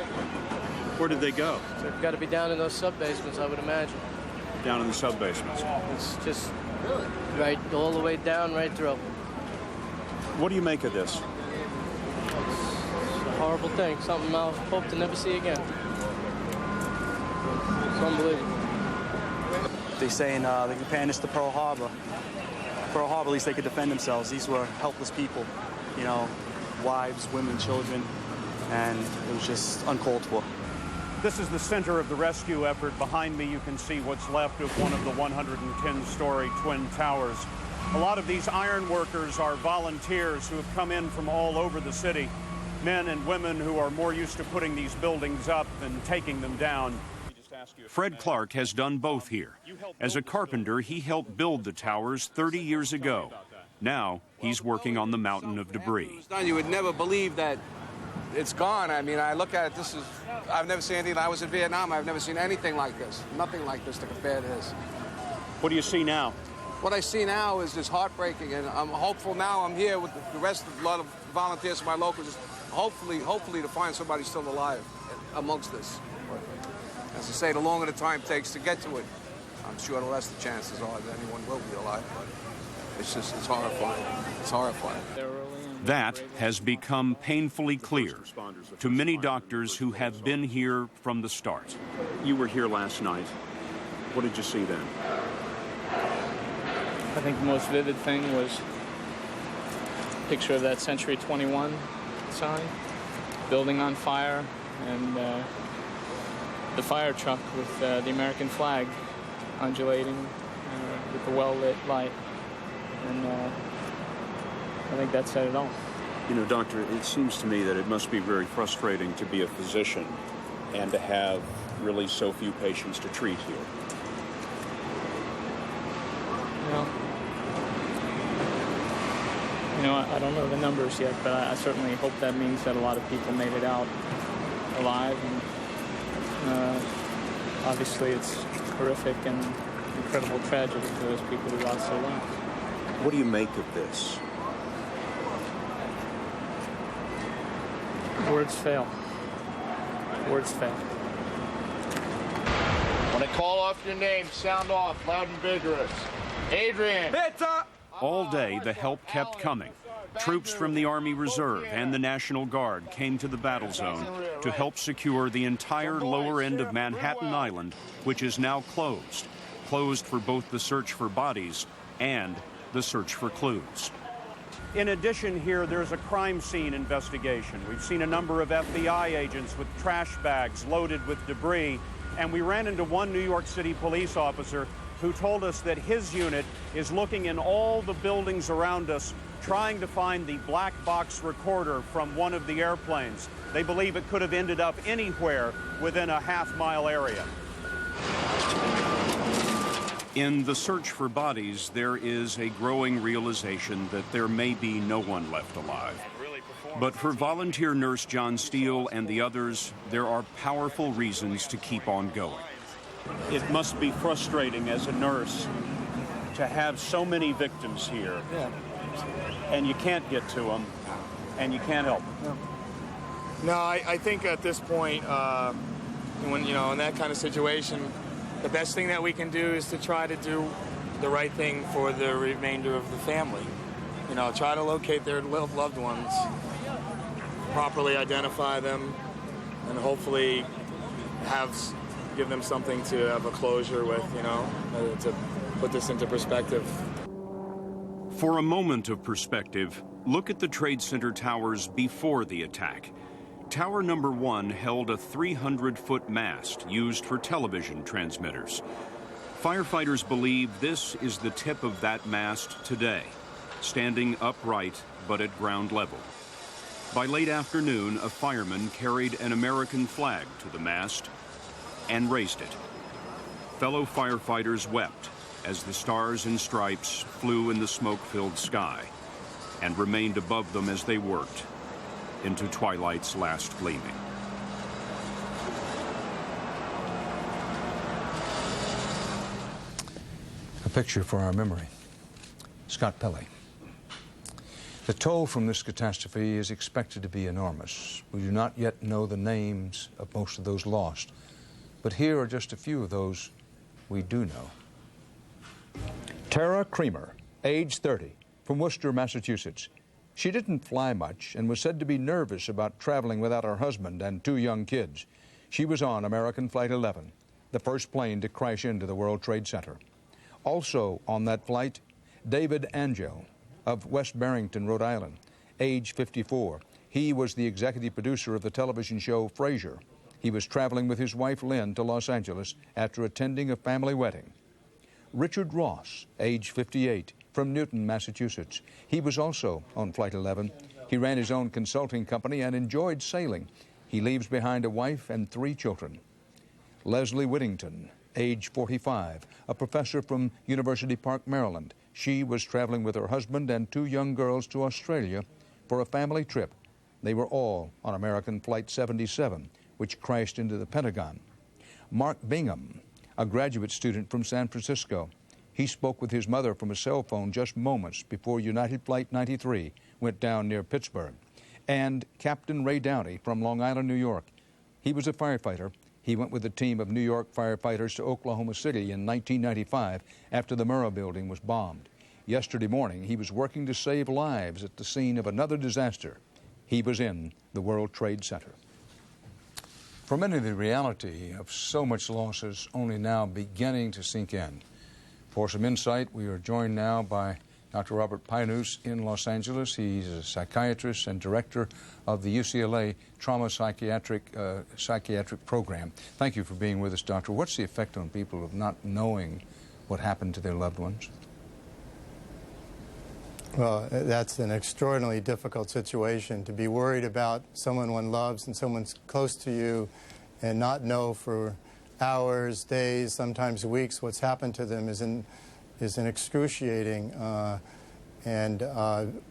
Where did they go? They've got to be down in those sub-basements, I would imagine. Down in the sub-basements? It's just right all the way down, right through. What do you make of this? It's a horrible thing. Something I'll hope to never see again. It's unbelievable. They're saying they're comparing this to Pearl Harbor. Pearl Harbor, at least they could defend themselves. These were helpless people, wives, women, children, and it was just uncalled for. This is the center of the rescue effort. Behind me, you can see what's left of one of the 110-story Twin Towers. A lot of these iron workers are volunteers who have come in from all over the city, men and women who are more used to putting these buildings up than taking them down. Fred Clark has done both here. As a carpenter, he helped build the towers 30 years ago. Now he's working on the mountain of debris. You would never believe that it's gone. I mean, I look at it, I've never seen anything. I was in Vietnam, I've never seen anything like this. Nothing like this to compare to this. What do you see now? What I see now is just heartbreaking, and I'm hopeful now. I'm here with the rest of a lot of volunteers from my local, just hopefully to find somebody still alive amongst this. But as I say, the longer the time takes to get to it, I'm sure the less the chances are that anyone will be alive. But it's horrifying. It's horrifying. That has become painfully clear to many doctors who have been here from the start. You were here last night. What did you see then? I think the most vivid thing was a picture of that Century 21 sign, building on fire, and the fire truck with the American flag undulating with the well-lit light. And I think that said it all. You know, Doctor, it seems to me that it must be very frustrating to be a physician and to have really so few patients to treat here. I don't know the numbers yet, but I certainly hope that means that a lot of people made it out alive. And obviously, it's horrific and incredible tragedy for those people who lost their lives. What do you make of this? Words fail. Words fail. When I call off your name, sound off, loud and vigorous. Adrian! All day, the help kept coming. Troops from the Army Reserve and the National Guard came to the battle zone to help secure the entire lower end of Manhattan Island, which is now closed. Closed for both the search for bodies and the search for clues. In addition here, there's a crime scene investigation. We've seen a number of FBI agents with trash bags loaded with debris, and we ran into one New York City police officer who told us that his unit is looking in all the buildings around us, trying to find the black box recorder from one of the airplanes. They believe it could have ended up anywhere within a half-mile area. In the search for bodies, there is a growing realization that there may be no one left alive. But for volunteer nurse John Steele and the others, there are powerful reasons to keep on going. It must be frustrating as a nurse to have so many victims here, and you can't get to them, and you can't help them. No, I think at this point, when in that kind of situation, the best thing that we can do is to try to do the right thing for the remainder of the family. Try to locate their loved ones, properly identify them, and hopefully give them something to have a closure with, to put this into perspective. For a moment of perspective, look at the Trade Center towers before the attack. Tower number 1 held a 300-foot mast used for television transmitters. Firefighters believe this is the tip of that mast today, standing upright but at ground level. By late afternoon, a fireman carried an American flag to the mast and raised it. Fellow firefighters wept as the stars and stripes flew in the smoke-filled sky and remained above them as they worked into twilight's last gleaming. A picture for our memory. Scott Pelley. The toll from this catastrophe is expected to be enormous. We do not yet know the names of most of those lost, but here are just a few of those we do know. Tara Creamer, age 30, from Worcester, Massachusetts. She didn't fly much and was said to be nervous about traveling without her husband and 2 young kids. She was on American Flight 11, the first plane to crash into the World Trade Center. Also on that flight, David Angel of West Barrington, Rhode Island, age 54. He was the executive producer of the television show Frasier. He was traveling with his wife Lynn to Los Angeles after attending a family wedding. Richard Ross, age 58, from Newton, Massachusetts. He was also on Flight 11. He ran his own consulting company and enjoyed sailing. He leaves behind a wife and 3 children. Leslie Whittington, age 45, a professor from University Park, Maryland. She was traveling with her husband and 2 young girls to Australia for a family trip. They were all on American Flight 77, which crashed into the Pentagon. Mark Bingham, a graduate student from San Francisco, he spoke with his mother from a cell phone just moments before United Flight 93 went down near Pittsburgh. And Captain Ray Downey from Long Island, New York. He was a firefighter. He went with a team of New York firefighters to Oklahoma City in 1995 after the Murrah building was bombed. Yesterday morning, he was working to save lives at the scene of another disaster. He was in the World Trade Center. For many, the reality of so much loss is only now beginning to sink in. For some insight, we are joined now by Dr. Robert Pynus in Los Angeles. He's a psychiatrist and director of the UCLA Trauma Psychiatric Program. Thank you for being with us, Doctor. What's the effect on people of not knowing what happened to their loved ones? Well, that's an extraordinarily difficult situation. To be worried about someone one loves and someone's close to you and not know for hours, days, sometimes weeks what's happened to them is an excruciating and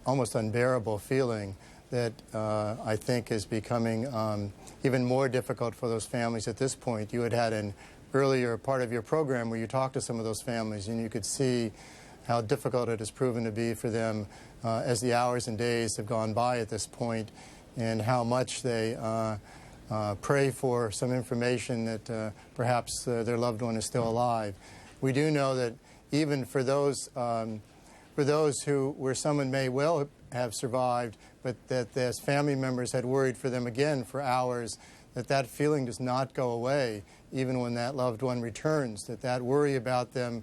almost unbearable feeling that I think is becoming even more difficult for those families at this point. You had an earlier part of your program where you talked to some of those families and you could see how difficult it has proven to be for them as the hours and days have gone by at this point, and how much they pray for some information that perhaps their loved one is still alive. We do know that even for those who where someone may well have survived, but that as family members had worried for them again for hours, that feeling does not go away even when that loved one returns, that worry about them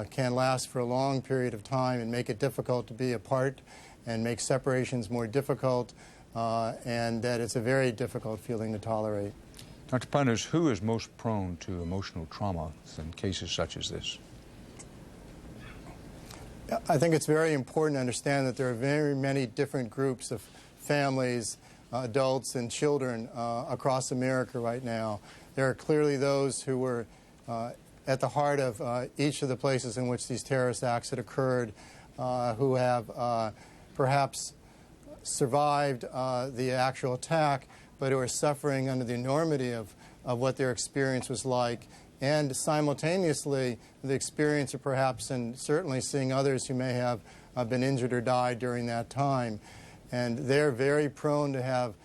can last for a long period of time and make it difficult to be apart and make separations more difficult, and that it's a very difficult feeling to tolerate. Dr. Pynus, who is most prone to emotional trauma in cases such as this? I think it's very important to understand that there are very many different groups of families, adults and children across America right now. There are clearly those who were at the heart of each of the places in which these terrorist acts had occurred, who have perhaps survived the actual attack, but who are suffering under the enormity of what their experience was like, and simultaneously the experience of perhaps and certainly seeing others who may have been injured or died during that time. And they're very prone to have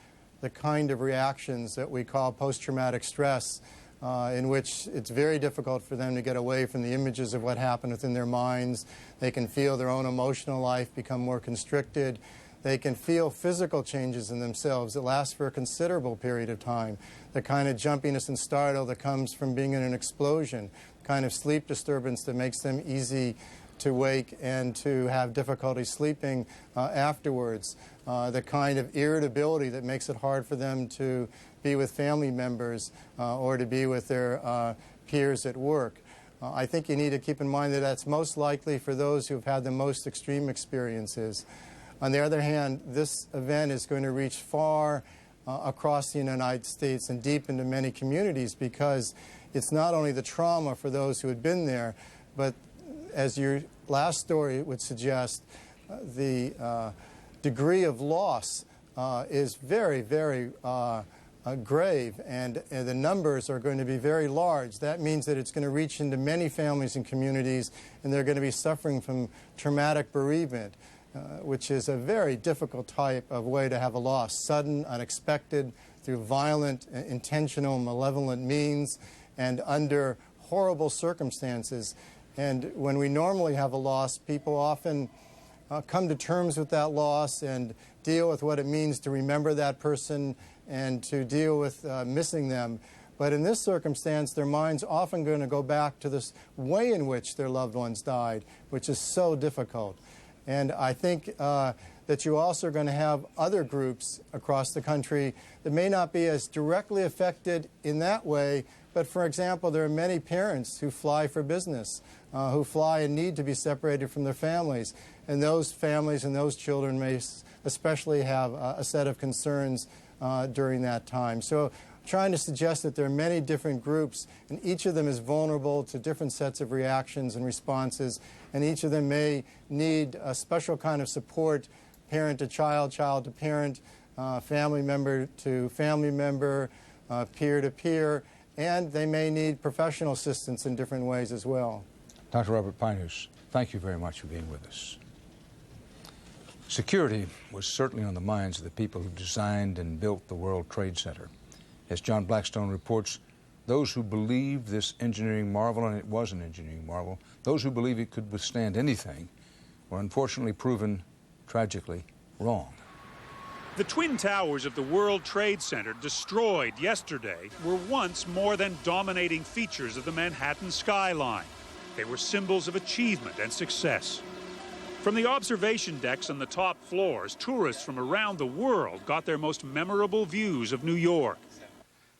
the kind of reactions that we call post-traumatic stress, in which it's very difficult for them to get away from the images of what happened within their minds. They can feel their own emotional life become more constricted. They can feel physical changes in themselves that last for a considerable period of time. The kind of jumpiness and startle that comes from being in an explosion, the kind of sleep disturbance that makes them easy to wake and to have difficulty sleeping afterwards, the kind of irritability that makes it hard for them to be with family members or to be with their peers at work. I think you need to keep in mind that that's most likely for those who have had the most extreme experiences. On the other hand, this event is going to reach far across the United States and deep into many communities, because it's not only the trauma for those who had been there, but as your last story would suggest, the degree of loss is very, very grave, and the numbers are going to be very large. That means that it's going to reach into many families and communities, and they're going to be suffering from traumatic bereavement, which is a very difficult type of way to have a loss, sudden, unexpected, through violent, intentional, malevolent means, and under horrible circumstances. And when we normally have a loss, people often come to terms with that loss and deal with what it means to remember that person and to deal with missing them. But in this circumstance, their mind's often going to go back to this way in which their loved ones died, which is so difficult. And I think that you also are going to have other groups across the country that may not be as directly affected in that way, but for example, there are many parents who fly for business, who fly and need to be separated from their families. And those families and those children may especially have a set of concerns during that time. So trying to suggest that there are many different groups, and each of them is vulnerable to different sets of reactions and responses, and each of them may need a special kind of support, parent to child, child to parent, family member to family member, peer to peer, and they may need professional assistance in different ways as well. Dr. Robert Pinehurst, thank you very much for being with us. Security was certainly on the minds of the people who designed and built the World Trade Center. As John Blackstone reports, those who believed this engineering marvel, and it was an engineering marvel, those who believed it could withstand anything, were unfortunately proven tragically wrong. The Twin Towers of the World Trade Center, destroyed yesterday, were once more than dominating features of the Manhattan skyline. They were symbols of achievement and success. From the observation decks on the top floors, tourists from around the world got their most memorable views of New York.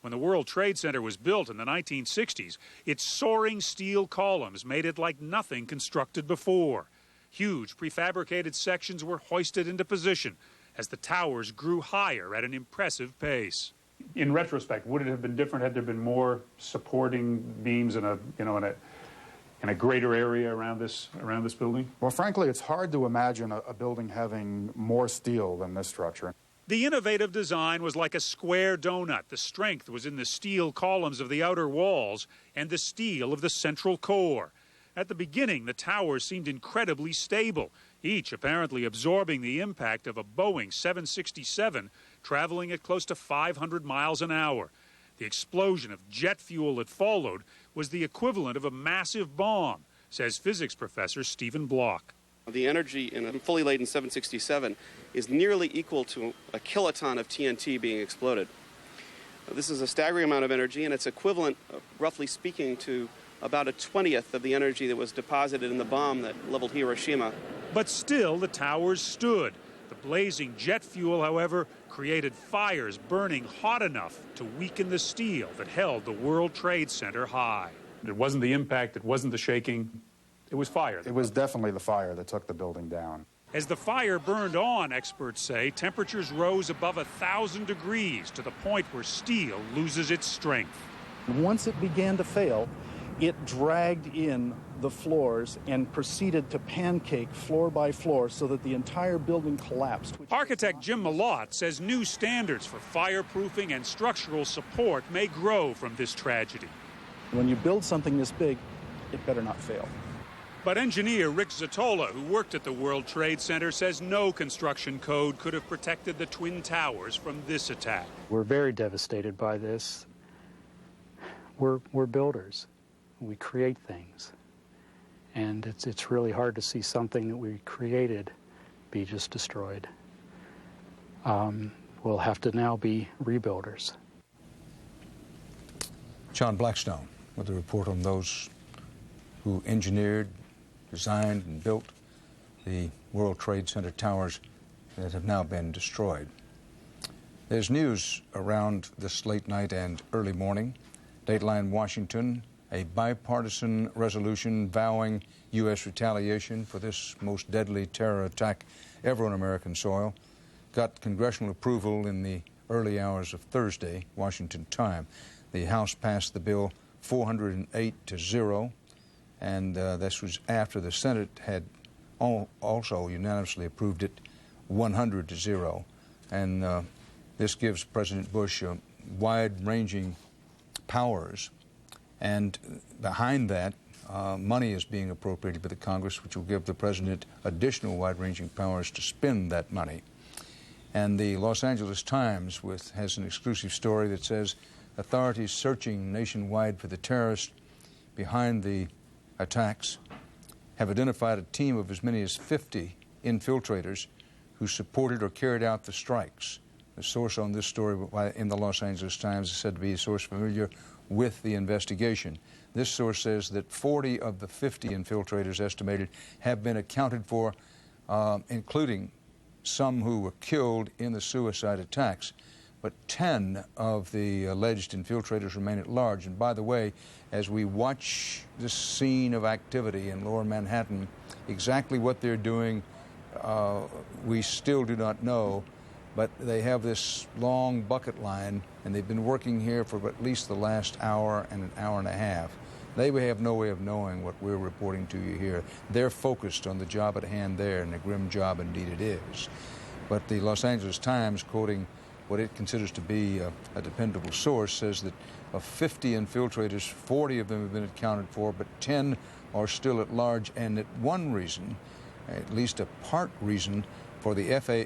When the World Trade Center was built in the 1960s, its soaring steel columns made it like nothing constructed before. Huge prefabricated sections were hoisted into position as the towers grew higher at an impressive pace. In retrospect, would it have been different had there been more supporting beams in a greater area around this building? Well, frankly, it's hard to imagine a building having more steel than this structure. The innovative design was like a square donut. The strength was in the steel columns of the outer walls and the steel of the central core. At the beginning, the towers seemed incredibly stable, each apparently absorbing the impact of a Boeing 767 traveling at close to 500 miles an hour. The explosion of jet fuel that followed was the equivalent of a massive bomb, says physics professor Stephen Block. The energy in a fully laden 767 is nearly equal to a kiloton of TNT being exploded. This is a staggering amount of energy, and it's equivalent, roughly speaking, to about a 20th of the energy that was deposited in the bomb that leveled Hiroshima. But still, the towers stood. The blazing jet fuel, however, created fires burning hot enough to weaken the steel that held the World Trade Center high. It wasn't the impact, it wasn't the shaking, it was fire. It was definitely the fire that took the building down. As the fire burned on, experts say, temperatures rose above 1,000 degrees to the point where steel loses its strength. Once it began to fail, it dragged in the floors and proceeded to pancake floor by floor so that the entire building collapsed. Architect Jim Malott says new standards for fireproofing and structural support may grow from this tragedy. When you build something this big, it better not fail. But engineer Rick Zatola, who worked at the World Trade Center, says no construction code could have protected the Twin Towers from this attack. We're very devastated by this. We're builders. We create things. And it's really hard to see something that we created be just destroyed. We'll have to now be rebuilders. John Blackstone with a report on those who engineered, designed, and built the World Trade Center towers that have now been destroyed. There's news around this late night and early morning. Dateline Washington, a bipartisan resolution vowing U.S. retaliation for this most deadly terror attack ever on American soil, got congressional approval in the early hours of Thursday, Washington time. The House passed the bill 408-0, and this was after the Senate had also unanimously approved it 100-0. And this gives President Bush wide-ranging powers. And behind that, money is being appropriated by the Congress, which will give the president additional wide-ranging powers to spend that money. And the Los Angeles Times has an exclusive story that says authorities searching nationwide for the terrorists behind the attacks have identified a team of as many as 50 infiltrators who supported or carried out the strikes. The source on this story in the Los Angeles Times is said to be a source familiar with the investigation. This source says that 40 of the 50 infiltrators estimated have been accounted for, including some who were killed in the suicide attacks. But 10 of the alleged infiltrators remain at large. And by the way, as we watch this scene of activity in Lower Manhattan, exactly what they're doing, we still do not know. But they have this long bucket line and they've been working here for at least the last hour and an hour and a half. They have no way of knowing what we're reporting to you here. They're focused on the job at hand there, and a grim job indeed it is. But the Los Angeles Times, quoting what it considers to be a dependable source, says that of 50 infiltrators, 40 of them have been accounted for, but 10 are still at large, and that one reason, at least a part reason, for the FAA